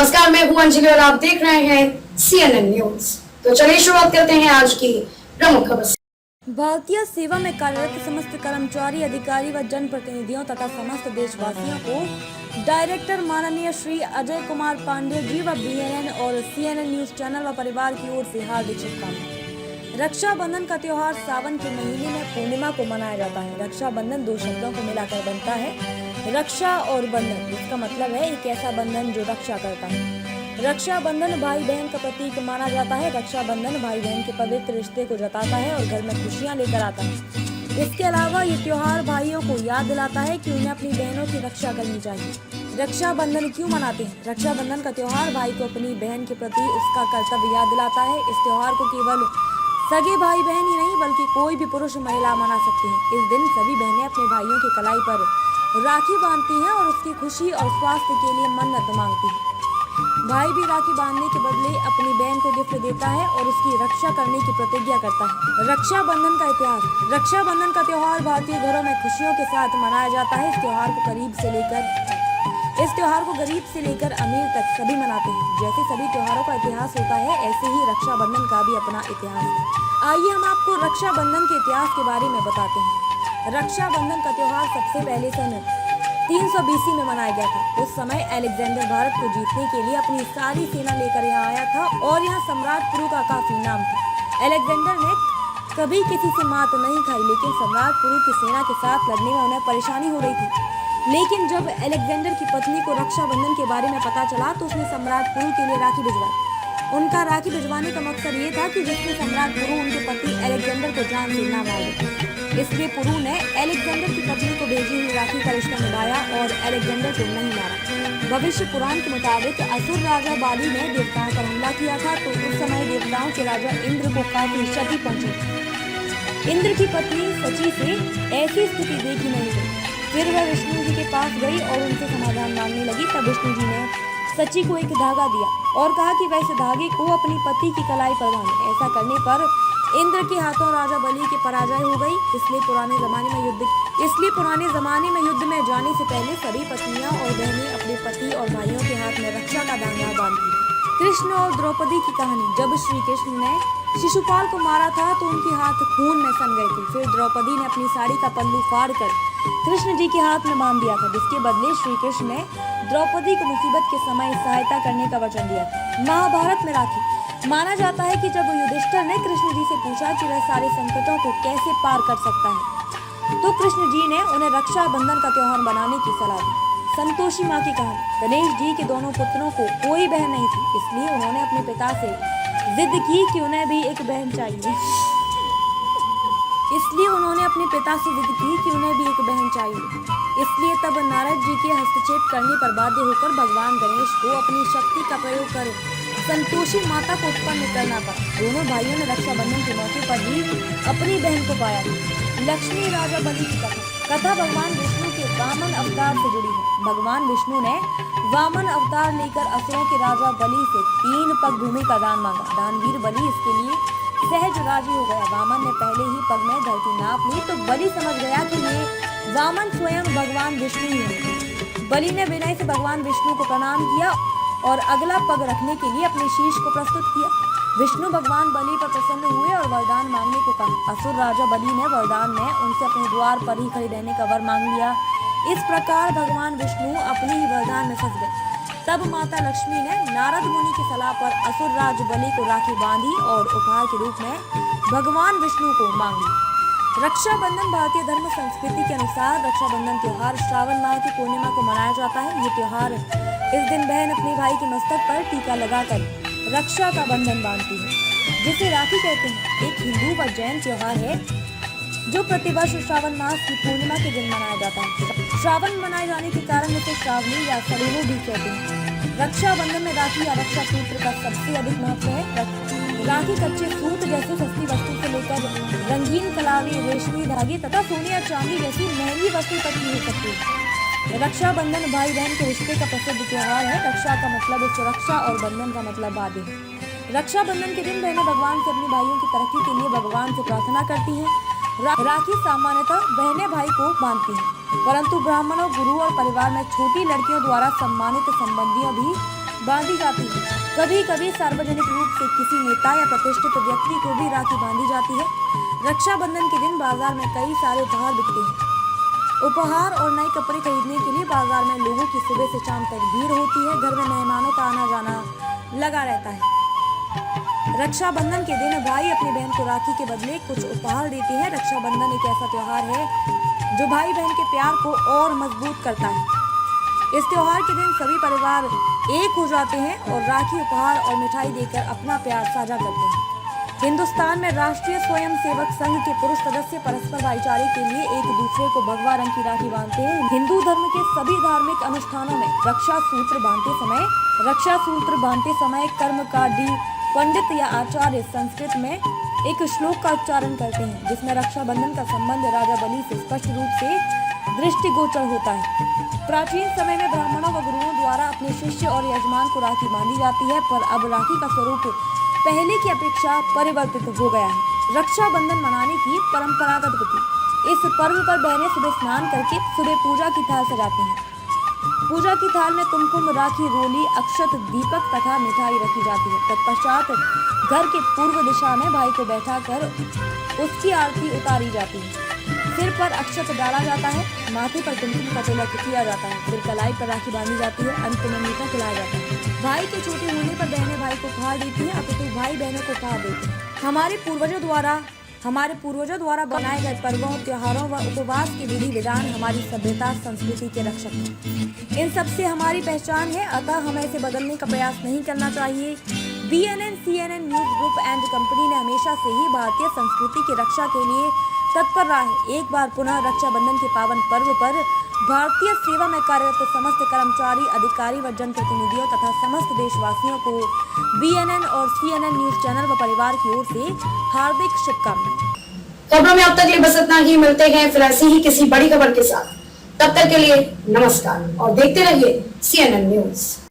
नमस्कार, मैं हूं अंजलि और आप देख रहे हैं CNN न्यूज। तो चलिए शुरुआत करते हैं आज की प्रमुख खबर से। भारतीय सेवा में कार्यरत समस्त कर्मचारी, अधिकारी व जनप्रतिनिधियों तथा समस्त देशवासियों को डायरेक्टर माननीय श्री अजय कुमार पांडे जी व BNN और CNN न्यूज चैनल व परिवार की ओर से हार्दिक शुभकामनाएं। रक्षाबंधन का त्योहार सावन के महीने में पूर्णिमा को मनाया जाता है। रक्षाबंधन दो शब्दों को मिलाकर बनता है रक्षा और बंधन। इसका मतलब है एक ऐसा बंधन जो रक्षा करता है। रक्षाबंधन भाई बहन का प्रतीक माना जाता है। रक्षाबंधन भाई बहन के पवित्र रिश्ते को जताता है और घर में खुशियां लेकर आता है। इसके अलावा ये त्योहार भाइयों को याद दिलाता है कि उन्हें अपनी बहनों की रक्षा करनी चाहिए। रक्षाबंधन क्यों मनाते हैं? रक्षाबंधन का त्योहार भाई को अपनी बहन के प्रति उसका कर्तव्य याद दिलाता है। इस त्योहार को केवल सगे भाई बहन ही नहीं बल्कि कोई भी पुरुष महिला मना सकते हैं। इस दिन सभी बहनें अपने भाइयों की कलाई पर राखी बांधती हैं और उसकी खुशी और स्वास्थ्य के लिए मन्नत मांगती है। भाई भी राखी बांधने के बदले अपनी बहन को गिफ्ट देता है और उसकी रक्षा करने की प्रतिज्ञा करता है। रक्षाबंधन का इतिहास। रक्षाबंधन का त्योहार भारतीय घरों में खुशियों के साथ मनाया जाता है। इस त्योहार को गरीब से लेकर अमीर तक सभी मनाते हैं। जैसे सभी त्योहारों का इतिहास होता है, ऐसे ही रक्षाबंधन का भी अपना इतिहास है। आइए हम आपको रक्षाबंधन के इतिहास के बारे में बताते हैं। रक्षाबंधन का त्योहार सबसे पहले सन 300 BC में मनाया गया था। उस समय अलेक्जेंडर भारत को जीतने के लिए अपनी सारी सेना लेकर यहाँ आया था और यहाँ सम्राट पुरु का काफी नाम था। अलेक्जेंडर ने कभी किसी से मात नहीं खाई, लेकिन सम्राट पुरु की सेना के साथ लड़ने में उन्हें परेशानी हो रही थी। लेकिन जब अलेक्जेंडर की पत्नी को रक्षाबंधन के बारे में पता चला तो उसने सम्राट पुरु के लिए राखी भिजवाई। उनका राखी भिजवाने का मकसद ये था कि जिससे सम्राट पुरु उनके पति अलेक्जेंडर को जान से ना मार दे। इसलिए पुरु ने अलेक्जेंडर की पत्नी को भेजी हुई राखी का रिश्ता निभाया और अलेक्जेंडर को नहीं मारा। भविष्य पुराण के मुताबिक असुर राजा बाली ने देवताओं पर हमला किया था, तो उस समय देवताओं के राजा इंद्र को काफी क्षति पहुंची। इंद्र की पत्नी सची से ऐसी स्थिति देखी नहीं गई। फिर वह विष्णु जी के पास गई और उनसे समाधान मांगने लगी। तब विष्णु जी ने सची को एक धागा दिया और कहा कि वैसे धागे को अपनी पति की कलाई पर बांधे। ऐसा करने पर इंद्र के हाथों राजा बलि की पराजय हो गई। इसलिए पुराने जमाने में युद्ध में जाने से पहले सभी पत्नियां और बहनें अपने पति और भाइयों के हाथ में रक्षा का धागा बांधती थी। कृष्ण और द्रौपदी की कहानी। जब श्री कृष्ण ने शिशुपाल को मारा था तो उनके हाथ खून में सन गए थे। फिर द्रौपदी ने अपनी साड़ी का पल्लू फाड़कर कृष्ण जी के हाथ में बांध दिया था, जिसके बदले श्री कृष्ण ने द्रौपदी को मुसीबत के समय सहायता करने का वचन दिया था। महाभारत में राखी। माना जाता है कि जब युधिष्ठिर ने कृष्ण जी से पूछा कि वह सारे संकटों को कैसे पार कर सकता है, तो कृष्ण जी ने उन्हें रक्षाबंधन का त्योहार बनाने की सलाह दी। संतोषी माँ की कहानी। गणेश जी के दोनों पुत्रों को कोई बहन नहीं थी, इसलिए उन्होंने अपने पिता से जिद की कि उन्हें भी एक बहन चाहिए। इसलिए तब नारद जी के हस्तक्षेप करने पर बाध्य होकर भगवान गणेश को अपनी शक्ति का प्रयोग कर संतोषी माता को उत्पन्न करना पड़ा। दोनों भाइयों ने रक्षाबंधन के मौके पर भी अपनी बहन को पाया। लक्ष्मी राजा बलि की कथा भगवान विष्णु के वामन अवतार से जुड़ी है। भगवान विष्णु ने वामन अवतार लेकर असुरों के राजा बलि से 3 पग भूमि का दान मांगा। दानवीर बलि इसके लिए सहज राजी हो गया। वामन ने पहले ही पग में धरती नाप ली तो बलि समझ गया कि ये वामन स्वयं भगवान विष्णु ही है। बलि ने विनय से भगवान विष्णु को प्रणाम किया और अगला पग रखने के लिए अपने शीश को प्रस्तुत किया। विष्णु भगवान बलि पर प्रसन्न हुए और वरदान मांगने को कहा। असुर राजा बलि ने वरदान में उनसे अपने द्वार पर ही खड़े रहने का वर मांग लिया। इस प्रकार भगवान विष्णु अपने ही वरदान में फंस गए। तब माता लक्ष्मी ने नारद मुनि की सलाह पर असुर राज बलि को राखी बांधी और उपहार के रूप में भगवान विष्णु को मांग ली। रक्षाबंधन भारतीय धर्म संस्कृति के अनुसार रक्षाबंधन त्योहार श्रावण माह की पूर्णिमा को मनाया जाता है। ये त्योहार इस दिन बहन अपने भाई के मस्तक पर टीका लगाकर रक्षा का बंधन बांधती है, जिसे राखी कहते हैं। एक हिंदू व जैन त्योहार है जो प्रतिवर्ष श्रावण मास की पूर्णिमा के दिन मनाया जाता है। श्रावण मनाए जाने के कारण इसे श्रावणी या सरुणु भी कहते हैं। रक्षाबंधन में राखी या रक्षा सूत्र का सबसे अधिक महत्व है। राखी कच्चे सूत जैसे सस्ती वस्तु से लेकर रंगीन कलावी रेशमी धागे तथा सोने या चांदी जैसी महंगी वस्तु तक की हो सकती है। रक्षाबंधन भाई बहन के रिश्ते का प्रसिद्ध त्योहार है। रक्षा का मतलब सुरक्षा और बंधन का मतलब बाध्य है। रक्षाबंधन के दिन बहनें भगवान से अपने भाइयों की तरक्की के लिए भगवान से प्रार्थना करती हैं। राखी सामान्यतः बहनें भाई को बांधती हैं, परंतु ब्राह्मणों, गुरु और परिवार में छोटी लड़कियों द्वारा सम्मानित संबंधियों भी बांधी जाती है। कभी कभी सार्वजनिक रूप से किसी नेता या प्रतिष्ठित व्यक्ति को भी राखी बांधी जाती है। रक्षाबंधन के दिन बाजार में कई सारे उपहार बिकते हैं। उपहार और नए कपड़े खरीदने के लिए बाजार में लोगों की सुबह से शाम तक भीड़ होती है। घर में मेहमानों का आना जाना लगा रहता है। रक्षाबंधन के दिन भाई अपनी बहन को राखी के बदले कुछ उपहार देते हैं। रक्षाबंधन एक ऐसा त्योहार है जो भाई बहन के प्यार को और मजबूत करता है। इस त्योहार के दिन सभी परिवार एक हो जाते हैं और राखी, उपहार और मिठाई देकर अपना प्यार साझा करते हैं। हिंदुस्तान में राष्ट्रीय स्वयंसेवक संघ के पुरुष सदस्य परस्पर भाईचारे के लिए एक दूसरे को भगवा रंग की राखी बांधते हैं। हिंदू धर्म के सभी धार्मिक अनुष्ठानों में रक्षा सूत्र बांधते समय कर्मकांडी पंडित या आचार्य संस्कृत में एक श्लोक का उच्चारण करते हैं, जिसमें रक्षाबंधन का संबंध राजा बलि से स्पष्ट रूप से दृष्टिगोचर होता है। प्राचीन समय में ब्राह्मणों व गुरुओं द्वारा अपने शिष्य और यजमान को राखी बांधी जाती है, पर अब राखी का स्वरूप पहले की अपेक्षा परिवर्तित हो गया है। रक्षाबंधन मनाने की परंपरागत विधि। इस पर्व पर बहनें सुबह स्नान करके सुबह पूजा की थाल सजाती हैं। पूजा की थाल में कुमकुम, राखी, रोली, अक्षत, दीपक तथा मिठाई रखी जाती है। तत्पश्चात घर के पूर्व दिशा में भाई को बैठाकर उसकी आरती उतारी जाती है। सिर पर अक्षत डाला जाता है, माथे पर कुमकुम का तिलक किया जाता है, फिर कलाई पर राखी बांधी जाती है, अंत में मीठा खिलाया जाता है। भाई के छोटे होने पर बहनें भाई को उपहार देती हैं, अपितु भाई बहनों को उपहार देते हैं। हमारे पूर्वजों द्वारा बनाए गए पर्वों, त्योहारों व उपवास के विधि विधान हमारी सभ्यता, संस्कृति के रक्षक हैं। इन सबसे हमारी पहचान है, अतः हमें इसे बदलने का प्रयास नहीं करना चाहिए। BNN, CNN news group and company ने हमेशा से ही भारतीय संस्कृति की रक्षा के लिए तत्पर रहा है। एक बार पुनः रक्षाबंधन के पावन पर्व पर भारतीय सेवा में कार्यरत समस्त कर्मचारी, अधिकारी व जनप्रतिनिधियों तथा समस्त देशवासियों को BNN और CNN न्यूज चैनल व परिवार की ओर से हार्दिक शुभकामनाएं। खबरों में अब तक ये बस इतना ही। मिलते हैं फिर ऐसी ही किसी बड़ी खबर के साथ। तब तक के लिए नमस्कार और देखते रहिए CNN न्यूज।